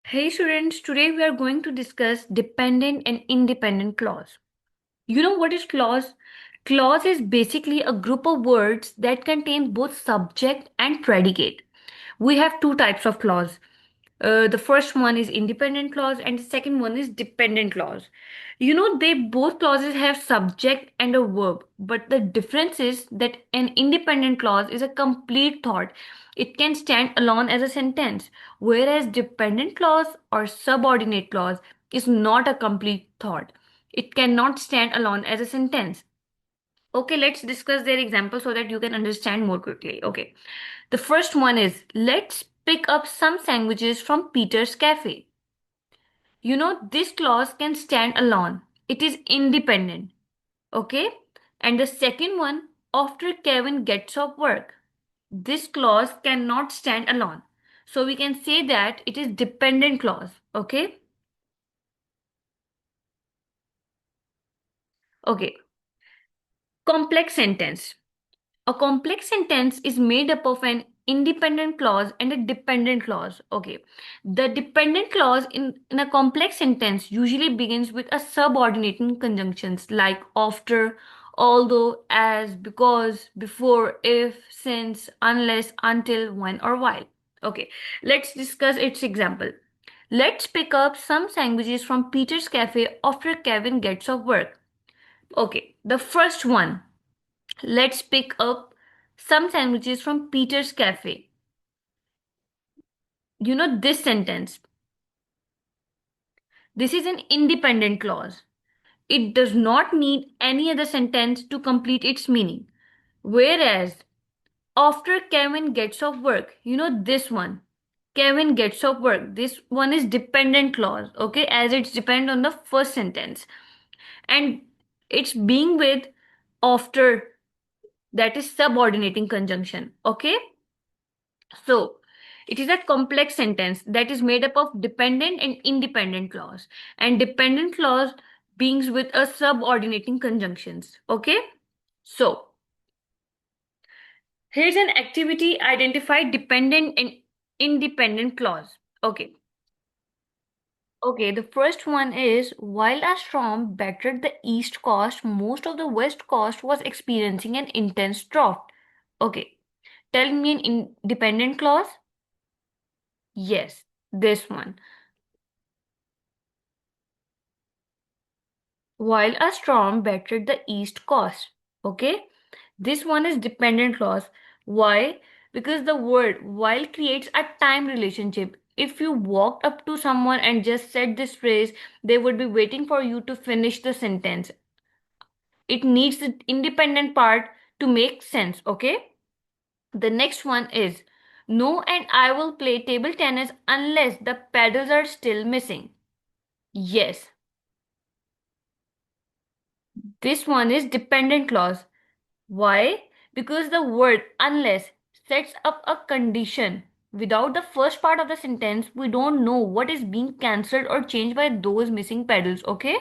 Hey students, today we are going to discuss dependent and independent clause. You know what is clause? Clause is basically a group of words that contains both subject and predicate. We have two types of clause. The first one is independent clause and the second one is dependent clause. They both clauses have subject and a verb, but the difference is that an independent clause is a complete thought. It can stand alone as a sentence, whereas dependent clause or subordinate clause is not a complete thought. It cannot stand alone as a sentence. Okay, let's discuss their example so that you can understand more quickly. Okay. The first one is let's pick up some sandwiches from Peter's cafe. This clause can stand alone. It is independent. Okay? And the second one, after Kevin gets off work. This clause cannot stand alone. So we can say that it is dependent clause. Okay? Okay. Complex sentence. A complex sentence is made up of an independent clause and a dependent clause. Okay. The dependent clause in a complex sentence usually begins with a subordinating conjunctions like after, although, as, because, before, if, since, unless, until, when, or while. Okay. Let's discuss its example. Let's pick up some sandwiches from Peter's cafe after Kevin gets off work. Okay. The first one. Let's pick up some sandwiches from Peter's cafe. This sentence. This is an independent clause. It does not need any other sentence to complete its meaning. Whereas, after Kevin gets off work, this one. Kevin gets off work. This one is dependent clause, okay, as it's depend on the first sentence. And it's being with after, that is subordinating conjunction, okay? So, it is a complex sentence that is made up of dependent and independent clause. And dependent clause begins with a subordinating conjunctions. Okay? So, here's an activity identify dependent and independent clause. Okay. Okay, the first one is while a storm battered the east coast, most of the west coast was experiencing an intense drought. Okay, tell me an independent clause. Yes, this one. While a storm battered the east coast. Okay, this one is dependent clause. Why? Because the word while creates a time relationship. If you walked up to someone and just said this phrase, they would be waiting for you to finish the sentence. It needs the independent part to make sense. Okay, the next one is no, and I will play table tennis unless the paddles are still missing. Yes, this one is dependent clause. Why? Because the word unless sets up a condition. Without the first part of the sentence, we don't know what is being cancelled or changed by those missing pedals, okay?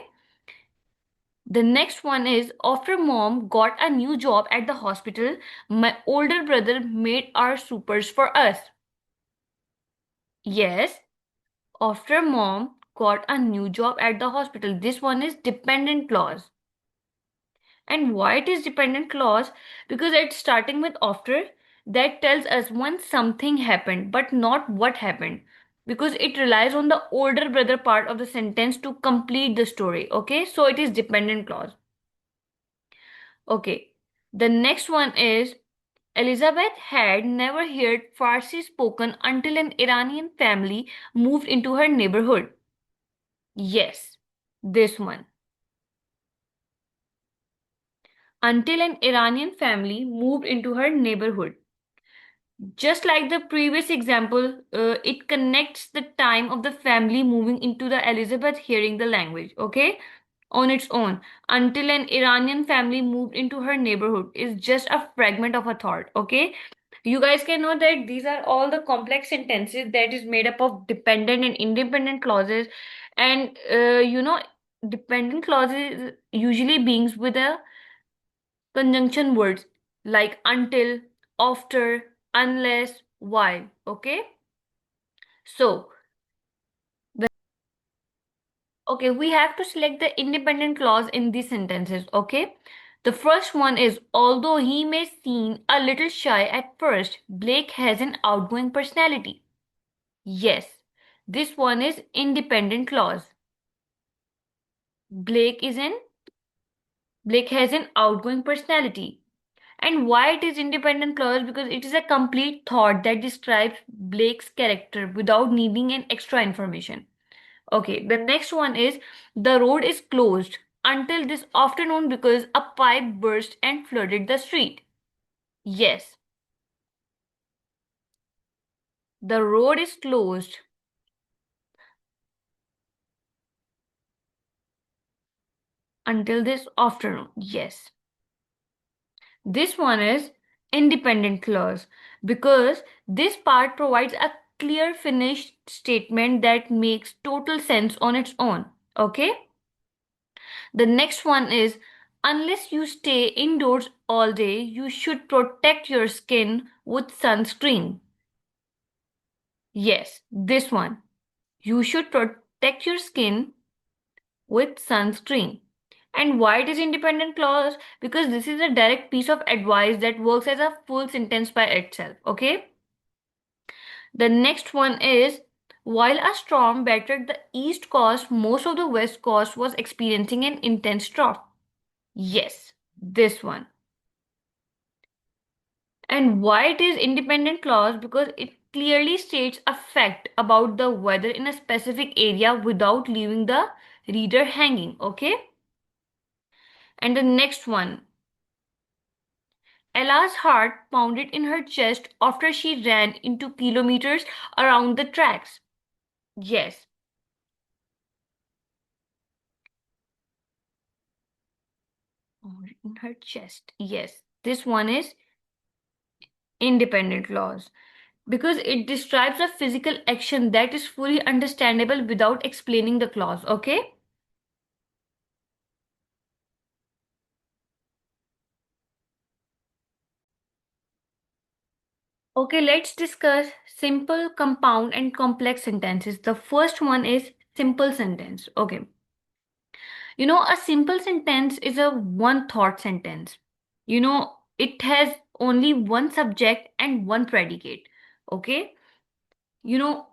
The next one is after mom got a new job at the hospital, my older brother made our soupers for us. Yes, after mom got a new job at the hospital. This one is dependent clause. And why it is dependent clause? Because it's starting with after that tells us when something happened, but not what happened. Because it relies on the older brother part of the sentence to complete the story. Okay, so it is dependent clause. Okay, the next one is Elizabeth had never heard Farsi spoken until an Iranian family moved into her neighborhood. Yes, this one. Until an Iranian family moved into her neighborhood. Just like the previous example, it connects the time of the family moving into the Elizabeth hearing the language, okay, on its own. Until an Iranian family moved into her neighborhood is just a fragment of a thought, okay. You guys can know that these are all the complex sentences that is made up of dependent and independent clauses, and dependent clauses usually begins with a conjunction words like until, after, unless, while. Okay? So, Okay, we have to select the independent clause in these sentences, okay? The first one is, although he may seem a little shy at first, Blake has an outgoing personality. Yes, this one is independent clause. Blake is an Blake has an outgoing personality. And why it is independent clause? Because it is a complete thought that describes Blake's character without needing an extra information. Okay, the next one is, the road is closed until this afternoon because a pipe burst and flooded the street. Yes, the road is closed until this afternoon. Yes. This one is independent clause because this part provides a clear finished statement that makes total sense on its own. Okay? The next one is, unless you stay indoors all day, you should protect your skin with sunscreen. Yes, this one. You should protect your skin with sunscreen. And why it is independent clause? Because this is a direct piece of advice that works as a full sentence by itself. Okay? The next one is, while a storm battered the east coast, most of the west coast was experiencing an intense drought. Yes, this one. And why it is independent clause? Because it clearly states a fact about the weather in a specific area without leaving the reader hanging. Okay? And the next one, Ella's heart pounded in her chest after she ran into kilometers around the tracks. Yes, pounded in her chest. Yes, this one is independent clause because it describes a physical action that is fully understandable without explaining the clause. Okay? Okay, let's discuss simple, compound, and complex sentences. The first one is simple sentence. Okay. A simple sentence is a one thought sentence. It has only one subject and one predicate. Okay?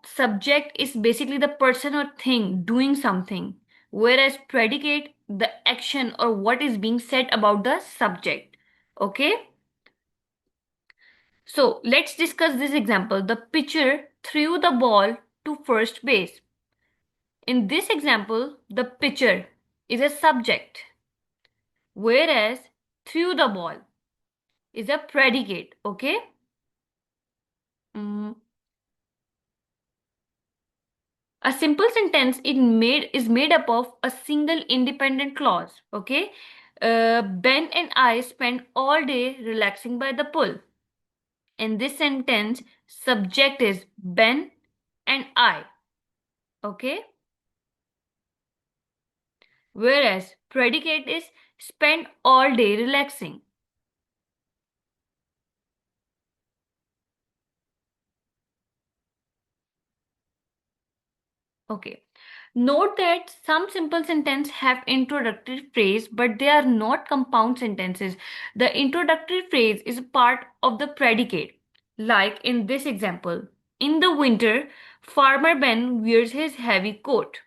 Subject is basically the person or thing doing something, whereas predicate, the action or what is being said about the subject. Okay? So let's discuss this example. The pitcher threw the ball to first base. In this example, the pitcher is a subject, whereas threw the ball is a predicate. Okay? Mm, A simple sentence is made up of a single independent clause. Okay? Ben and I spent all day relaxing by the pool. In this sentence, subject is Ben and I. Okay? Whereas predicate is spent all day relaxing. Okay. Note that some simple sentences have introductory phrase, but they are not compound sentences. The introductory phrase is a part of the predicate. Like in this example, in the winter, Farmer Ben wears his heavy coat.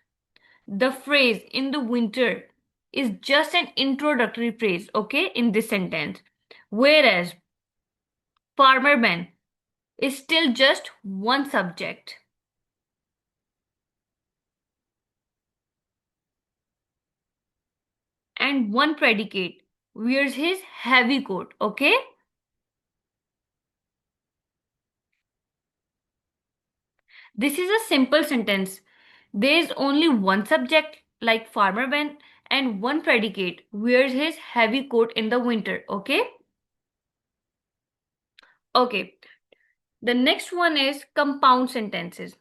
The phrase in the winter is just an introductory phrase, okay, in this sentence. Whereas Farmer Ben is still just one subject and one predicate, wears his heavy coat. Okay? This is a simple sentence. There is only one subject, like Farmer Ben, and one predicate, wears his heavy coat in the winter. Okay? Okay. The next one is compound sentences.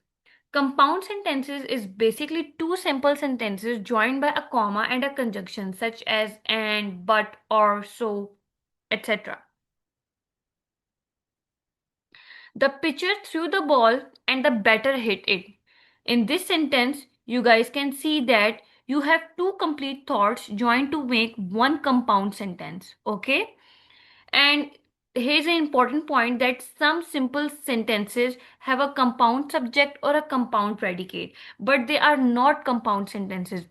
Compound sentences is basically two simple sentences joined by a comma and a conjunction such as and, but, or, so, etc. The pitcher threw the ball and the batter hit it. In this sentence, you guys can see that You have two complete thoughts joined to make one compound sentence. Okay? And here's an important point that some simple sentences have a compound subject or a compound predicate, but they are not compound sentences.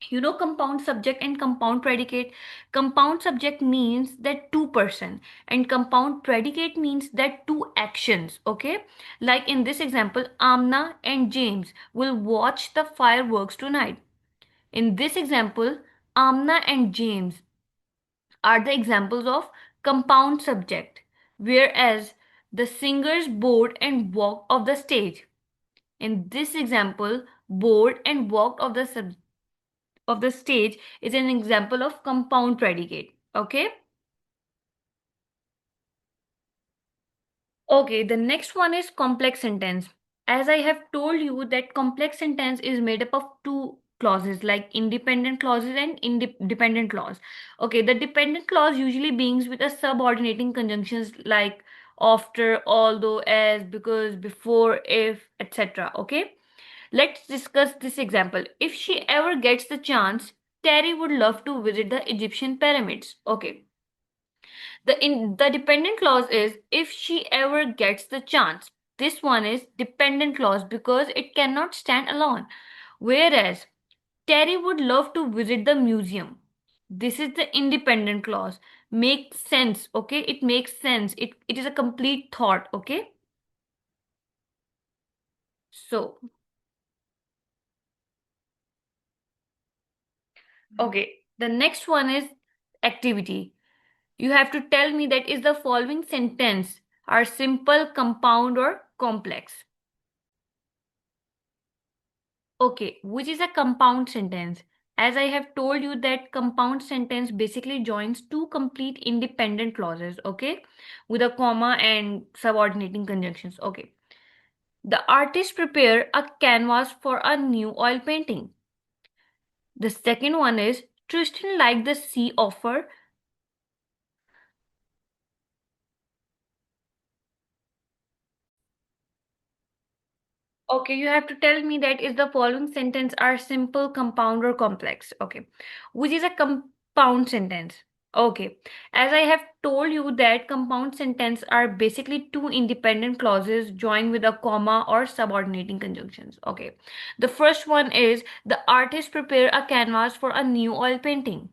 You know, compound subject and compound predicate. Compound subject means that two person, and compound predicate means that two actions. Okay, like in this example, Amna and James will watch the fireworks tonight. In this example, Amna and James are the examples of compound subject, whereas the singers bored and walked off the stage. In this example, bored and walked off the stage is an example of compound predicate. Okay? Okay, the next one is complex sentence. As I have told you that complex sentence is made up of two clauses like independent clauses and independent clause. Okay, the dependent clause usually begins with a subordinating conjunctions like after, although, as, because, before, if, etc. Okay? Let's discuss this example. If she ever gets the chance, Terry would love to visit the Egyptian pyramids. Okay. The dependent clause is if she ever gets the chance. This one is dependent clause because it cannot stand alone. Whereas Terry would love to visit the museum. This is the independent clause. Makes sense, okay? It makes sense. It is a complete thought, okay? So, okay. The next one is activity. You have to tell me that is the following sentence are simple, compound, or complex. Okay, which is a compound sentence? As I have told you that compound sentence basically joins two complete independent clauses, okay, with a comma and subordinating conjunctions. Okay. The artist prepare a canvas for a new oil painting. The second one is Tristan liked the sea offer. Okay, you have to tell me that is the following sentence are simple, compound, or complex. Okay, which is a compound sentence. Okay, as I have told you that compound sentence are basically two independent clauses joined with a comma or subordinating conjunctions. Okay, the first one is the artist prepare a canvas for a new oil painting.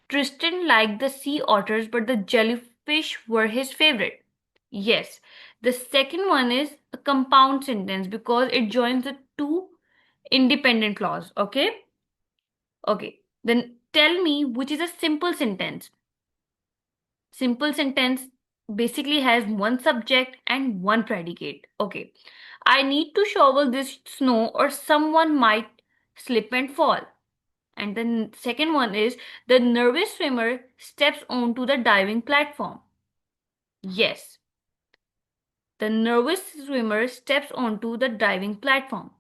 Tristan liked the sea otters, but the jellyfish were his favorite. Yes. The second one is a compound sentence because it joins the two independent clause. Okay? Okay. Then tell me which is a simple sentence. Simple sentence basically has one subject and one predicate. Okay. I need to shovel this snow or someone might slip and fall. And the second one is the nervous swimmer steps onto the diving platform. Yes, the nervous swimmer steps onto the diving platform.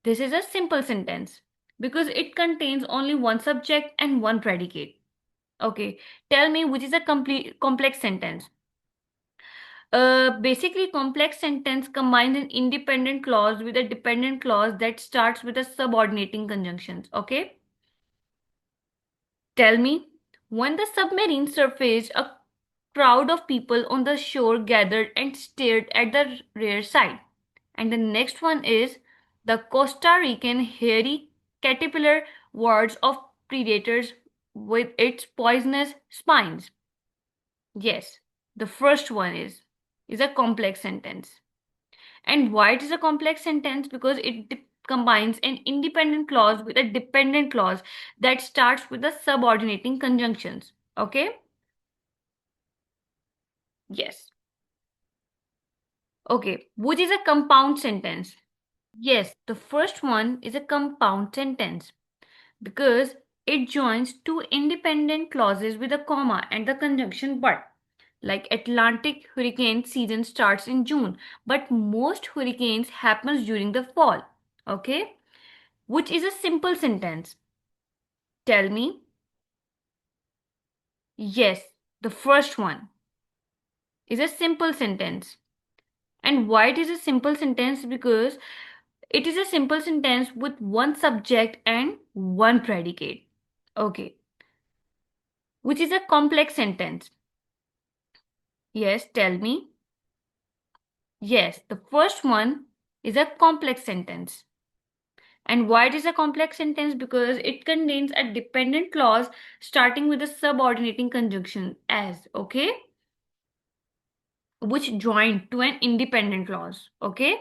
This is a simple sentence because it contains only one subject and one predicate. Okay, tell me which is a complete complex sentence. Basically, complex sentence combines an independent clause with a dependent clause that starts with a subordinating conjunctions. Okay. Tell me, when the submarine surfaced, a crowd of people on the shore gathered and stared at the rear side. And the next one is the Costa Rican hairy caterpillar wards of predators with its poisonous spines. Yes, the first one is a complex sentence. And why it is a complex sentence? Because it combines an independent clause with a dependent clause that starts with the subordinating conjunctions. Okay? Yes. Okay. Which is a compound sentence? Yes, the first one is a compound sentence because it joins two independent clauses with a comma and the conjunction but. Like Atlantic hurricane season starts in June, but most hurricanes happens during the fall. Okay? Which is a simple sentence. Tell me. Yes, the first one is a simple sentence. And why it is a simple sentence? Because It is a simple sentence with one subject and one predicate. Okay. Which is a complex sentence? Yes, tell me. Yes, the first one is a complex sentence. And why it is a complex sentence? Because it contains a dependent clause starting with a subordinating conjunction as, okay, which join to an independent clause, okay?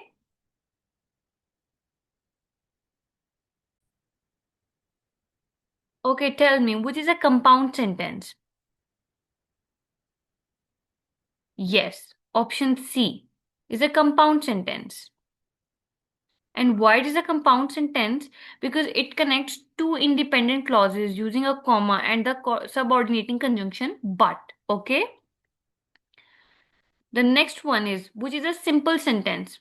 Okay, tell me, which is a compound sentence? Yes, option C is a compound sentence. And why it is a compound sentence? Because it connects two independent clauses using a comma and the subordinating conjunction but, okay? The next one is, which is a simple sentence.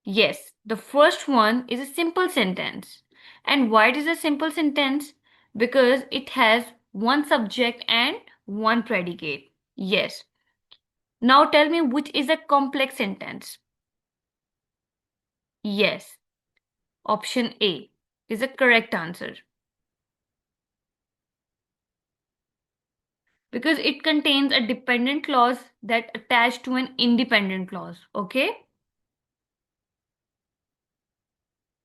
Yes, the first one is a simple sentence. And why it is a simple sentence? Because it has one subject and one predicate. Yes. Now tell me which is a complex sentence. Yes, option A is a correct answer. Because it contains a dependent clause that attached to an independent clause. Okay?